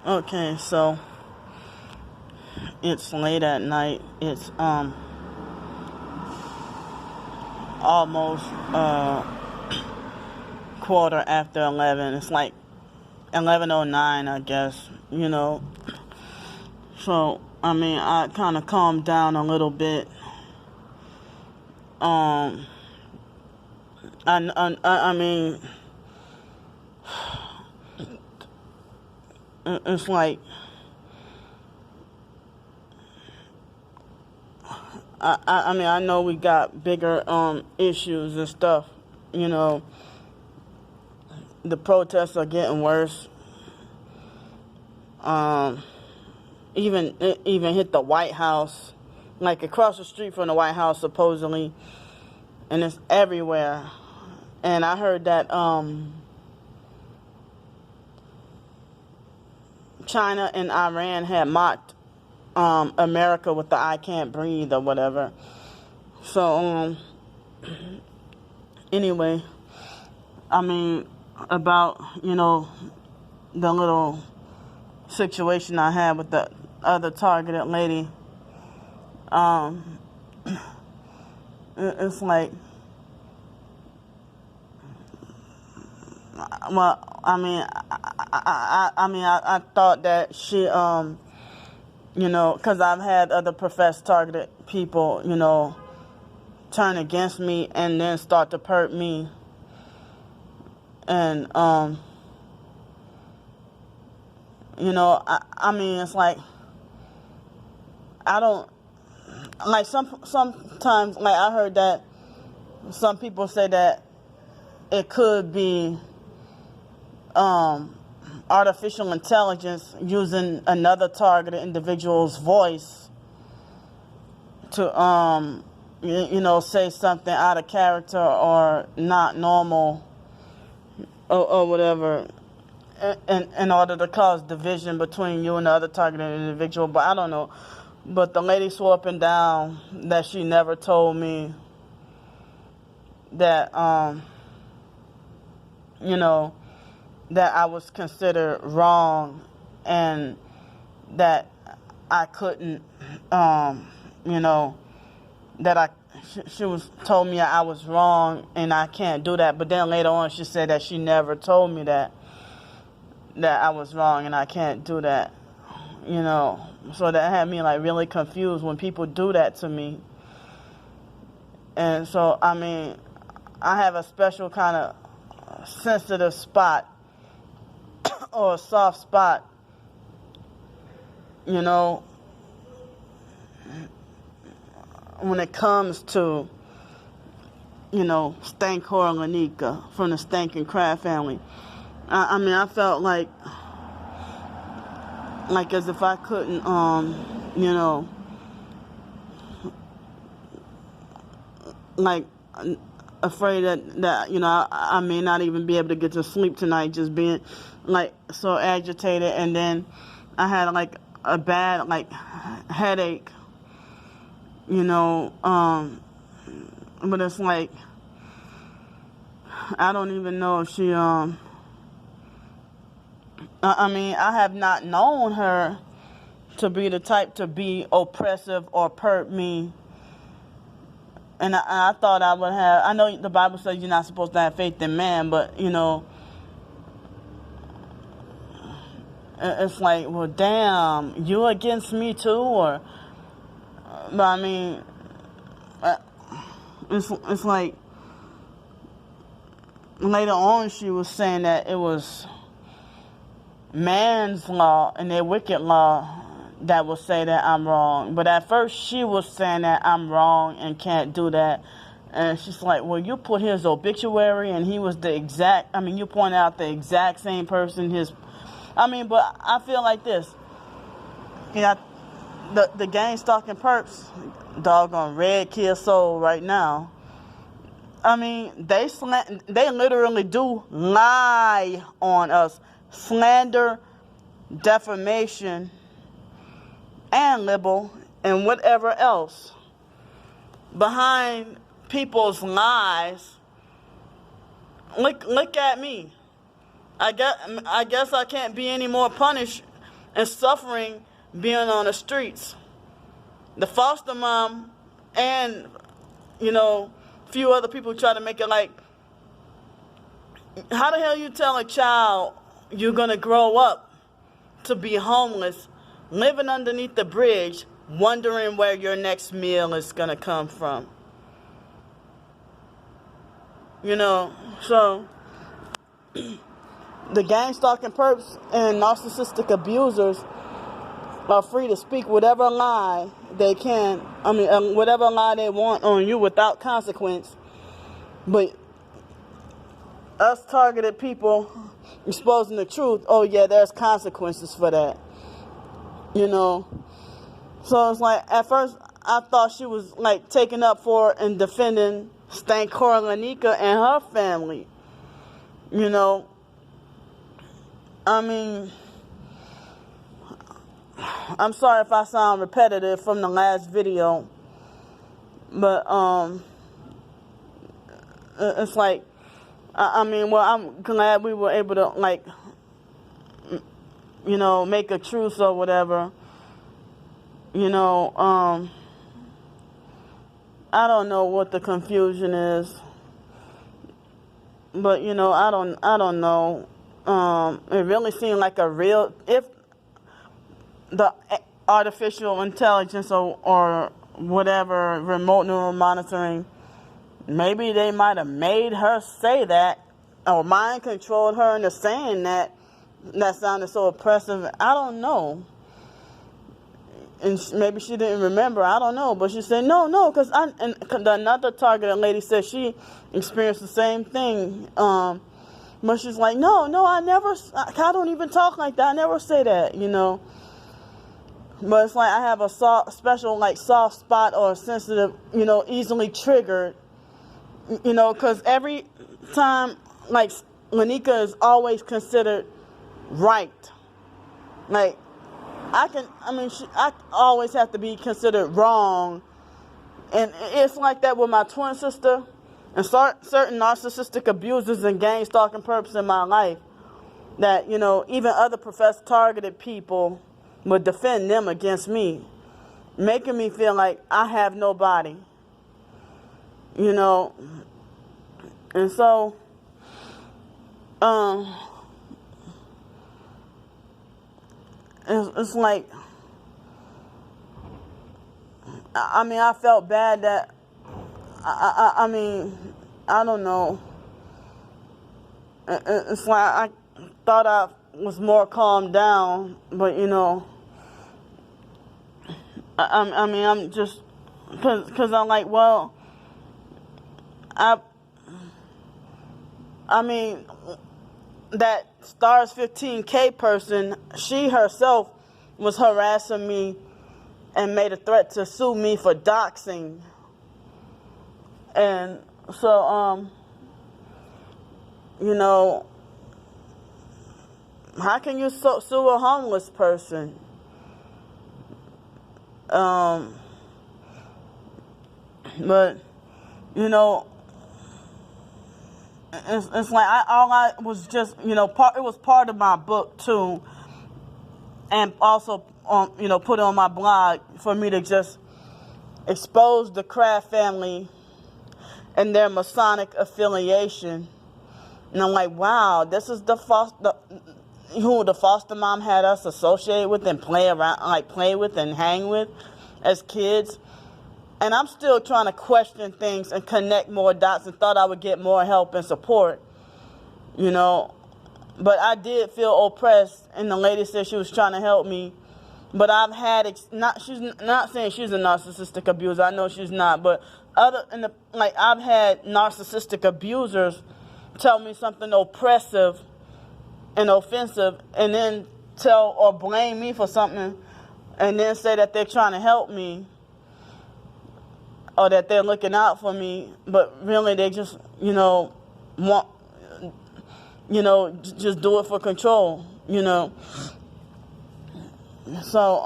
Okay, so it's late at night. It's almost quarter after 11. It's like 11:09, I guess. So I kind of calmed down a little bit. I mean, it's like I know we got bigger issues and stuff. The protests are getting worse. Even hit the White House, like across the street from the White House supposedly, and it's everywhere. And I heard that China and Iran had mocked America with the "I can't breathe" or whatever. So anyway, about the little situation I had with the other targeted lady. It's like, well, I thought that she, because I've had other professed targeted people, turn against me and then start to perp me. And, it's like, I don't, like, sometimes, like, I heard that some people say that it could be artificial intelligence using another targeted individual's voice to, say something out of character or not normal or whatever, in order to cause division between you and the other targeted individual. But I don't know. But the lady swore up and down that she never told me that, that I was considered wrong and that I couldn't, she was told me I was wrong and I can't do that. But then later on she said that she never told me that I was wrong and I can't do that, So that had me like really confused when people do that to me. And so, I have a special kind of sensitive spot or a soft spot, when it comes to, Stank Horror Lanika from the Stankin' Crab family. I felt like as if I couldn't, like afraid that I may not even be able to get to sleep tonight, just being like so agitated. And then I had like a bad like headache, but it's like I don't even know if she I have not known her to be the type to be oppressive or perp me. And I thought I would have. I know the Bible says you're not supposed to have faith in man, but, it's like, well, damn, you against me too? Or, but it's like, later on she was saying that it was man's law and their wicked law that will say that I'm wrong. But at first she was saying that I'm wrong and can't do that. And she's like, well, you put his obituary and he was the exact, you point out the exact same person, but I feel like this. The gang Stalking Perps, doggone Red Kill Soul right now. They literally do lie on us. Slander, defamation, and libel, and whatever else. Behind people's lies, look at me. I guess I can't be any more punished and suffering being on the streets. The foster mom and, a few other people try to make it like, how the hell you tell a child you're going to grow up to be homeless, living underneath the bridge, wondering where your next meal is going to come from? So the gang stalking perps and narcissistic abusers are free to speak whatever lie they can, whatever lie they want on you without consequence. But us targeted people exposing the truth, oh yeah, there's consequences for that. So it's like, at first I thought she was like taking up for and defending Stank Lanika and her family. I'm sorry if I sound repetitive from the last video, but it's like, I'm glad we were able to, like, make a truce or whatever. I don't know what the confusion is, but I don't know. It really seemed like if the artificial intelligence or whatever, remote neural monitoring, maybe they might have made her say that, or mind controlled her into saying that sounded so oppressive. I don't know. And maybe she didn't remember. I don't know. But she said, no, because another targeted lady said she experienced the same thing. But she's like, no, I don't even talk like that. I never say that, But it's like I have a special, like, soft spot or sensitive, easily triggered, because every time, like, Lanika is always considered right. Like, I always have to be considered wrong. And it's like that with my twin sister and certain narcissistic abusers and gang stalking perps in my life. That, even other targeted people would defend them against me, making me feel like I have nobody. And so, it's like, I felt bad that, I don't know. It's like I thought I was more calmed down, but, I'm just, because I'm like, well, that Stars 15K person, she herself was harassing me and made a threat to sue me for doxing. And so, how can you sue a homeless person? But, it's like I was just, it was part of my book too, and also, put it on my blog for me to just expose the Kraft family and their Masonic affiliation. And I'm like, wow, this is who the foster mom had us associate with and play with and hang with as kids. And I'm still trying to question things and connect more dots, and thought I would get more help and support, But I did feel oppressed, and the lady said she was trying to help me. But I've had, she's not saying she's a narcissistic abuser. I know she's not. But I've had narcissistic abusers tell me something oppressive and offensive, and then tell or blame me for something, and then say that they're trying to help me, or that they're looking out for me, but really they just, want, just do it for control, So,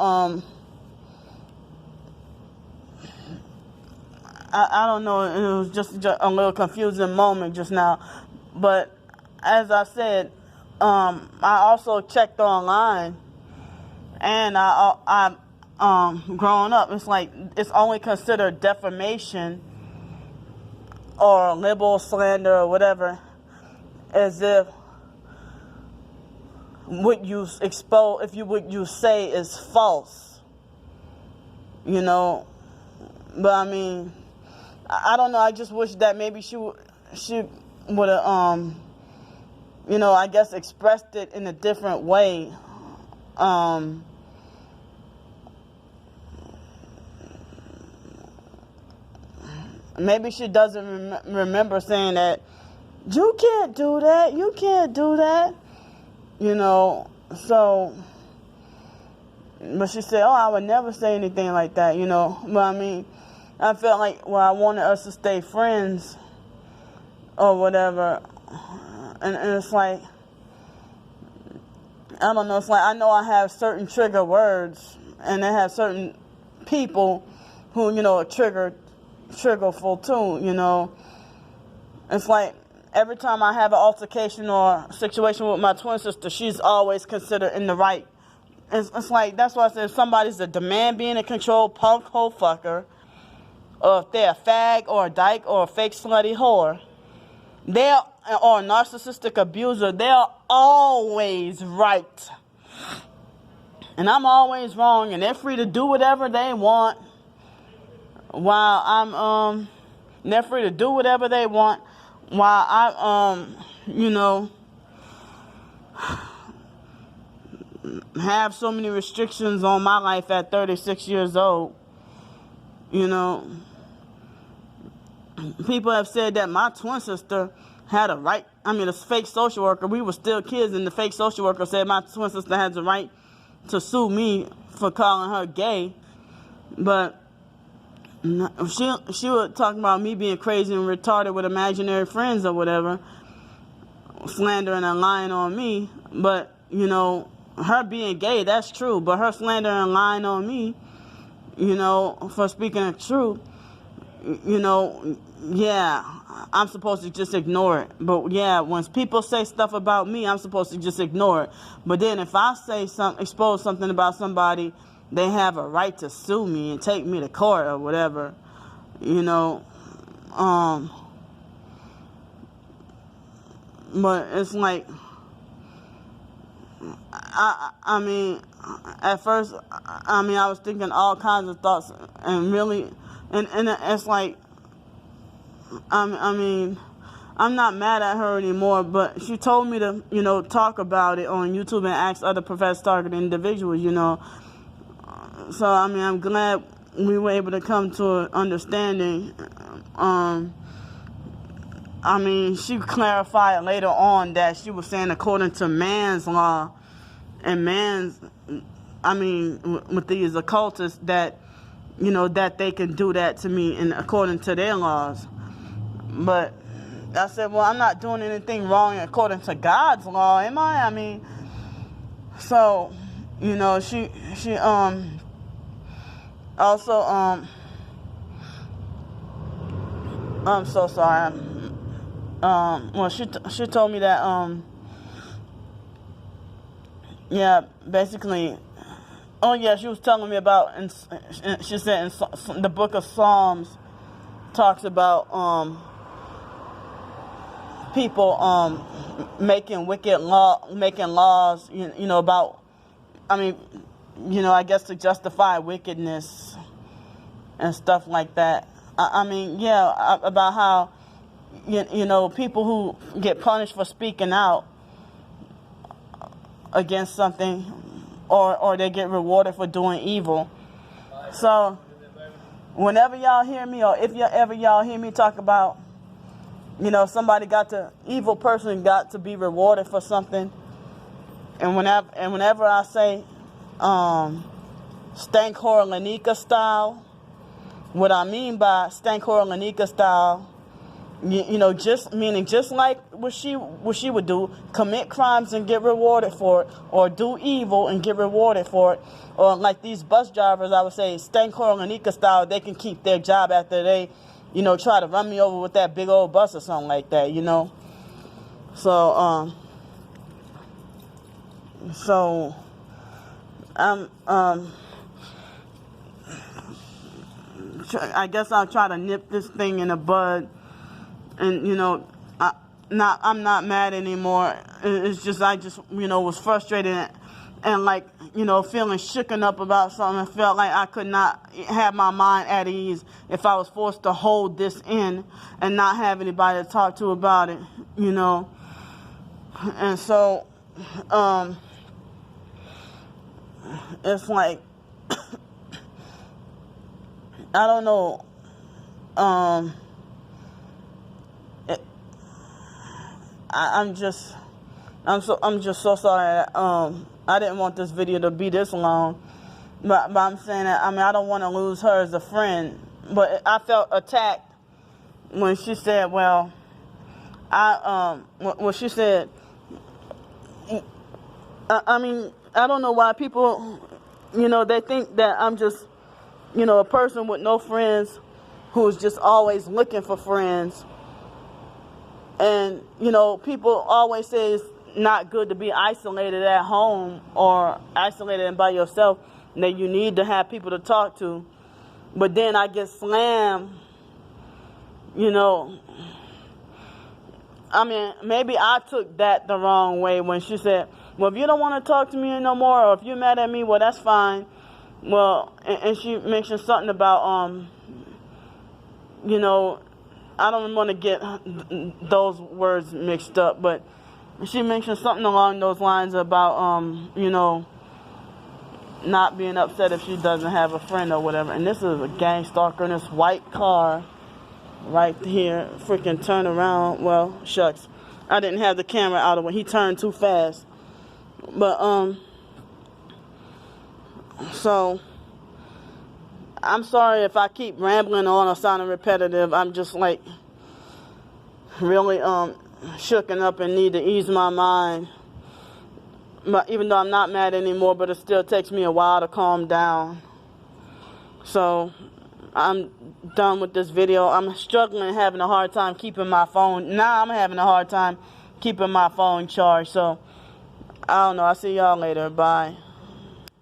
I don't know, it was just a little confusing moment just now. But as I said, I also checked online And growing up, it's like it's only considered defamation or libel, slander, or whatever, as if what you say is false, you know. But I mean, I don't know. I just wish that maybe she would have, you know, I guess expressed it in a different way. Maybe she doesn't remember saying that, you can't do that, you can't do that, you know. So, but she said, oh, I would never say anything like that, you know. But I mean, I felt like, well, I wanted us to stay friends or whatever. And it's like, I don't know, it's like I know I have certain trigger words, and I have certain people who, you know, are triggerful too, you know. It's like every time I have an altercation or situation with my twin sister, she's always considered in the right. It's like, that's why I said if somebody's a demand being a control punk hoe fucker, or if they're a fag or a dyke or a fake slutty whore, or a narcissistic abuser, they're always right. And I'm always wrong, and they're free to do whatever they want. While they're free to do whatever they want, while I, you know, have so many restrictions on my life at 36 years old, you know. People have said that my twin sister had a right, I mean, a fake social worker, we were still kids, and the fake social worker said my twin sister has the right to sue me for calling her gay, but she was talking about me being crazy and retarded with imaginary friends or whatever, slandering and lying on me. But, you know, her being gay, that's true. But her slandering and lying on me, you know, for speaking the truth, you know, yeah, I'm supposed to just ignore it. But, yeah, when people say stuff about me, I'm supposed to just ignore it. But then if I expose something about somebody, they have a right to sue me and take me to court or whatever, you know. But it's like, I mean, at first, I mean, I was thinking all kinds of thoughts, and really, and it's like, I mean, I'm not mad at her anymore, but she told me to, you know, talk about it on YouTube and ask other professed targeted individuals, you know. So, I mean, I'm glad we were able to come to an understanding. I mean, she clarified later on that she was saying according to man's law and man's, I mean, with these occultists, that, you know, that they can do that to me and according to their laws. But I said, well, I'm not doing anything wrong according to God's law, am I? I mean, so, you know, she also, I'm so sorry. Well, she told me that, yeah, basically, oh yeah, she was telling me about, and she said in the book of Psalms talks about, people, making laws, you know, about, I mean, you know, I guess to justify wickedness and stuff like that. I mean, yeah, about how, you know, people who get punished for speaking out against something, or they get rewarded for doing evil. So, whenever y'all hear me, or if y'all hear me talk about, you know, evil person got to be rewarded for something, and whenever I say, Stank Horror Lanika style, what I mean by Stank Horror Lanika style, you know, just like what she would do, commit crimes and get rewarded for it, or do evil and get rewarded for it, or like these bus drivers, I would say Stank Horror Lanika style, they can keep their job after they, you know, try to run me over with that big old bus or something like that, you know. So, I'm I guess I'll try to nip this thing in the bud, and I'm not mad anymore. It's just I just was frustrated and like feeling shooken up about something. I felt like I could not have my mind at ease if I was forced to hold this in and not have anybody to talk to about it, and so it's like I don't know. I'm just so sorry. I didn't want this video to be this long, but I'm saying that I don't want to lose her as a friend. But I felt attacked when she said, "Well, when she said, I don't know why people, they think that I'm just, a person with no friends who's just always looking for friends." And, people always say it's not good to be isolated at home or isolated by yourself, and that you need to have people to talk to. But then I get slammed, maybe I took that the wrong way when she said, "Well, if you don't want to talk to me no more, or if you're mad at me, well, that's fine." Well, and she mentioned something about, I don't want to get those words mixed up, but she mentioned something along those lines about, not being upset if she doesn't have a friend or whatever. And this is a gang stalker in this white car right here. Freaking turn around. Well, shucks. I didn't have the camera out of it. He turned too fast. But, so I'm sorry if I keep rambling on or sounding repetitive. I'm just like really shooken up and need to ease my mind. But even though I'm not mad anymore, but it still takes me a while to calm down. So I'm done with this video. I'm struggling, having a hard time keeping my phone. Now I'm having a hard time keeping my phone charged. So I don't know. I'll see y'all later. Bye.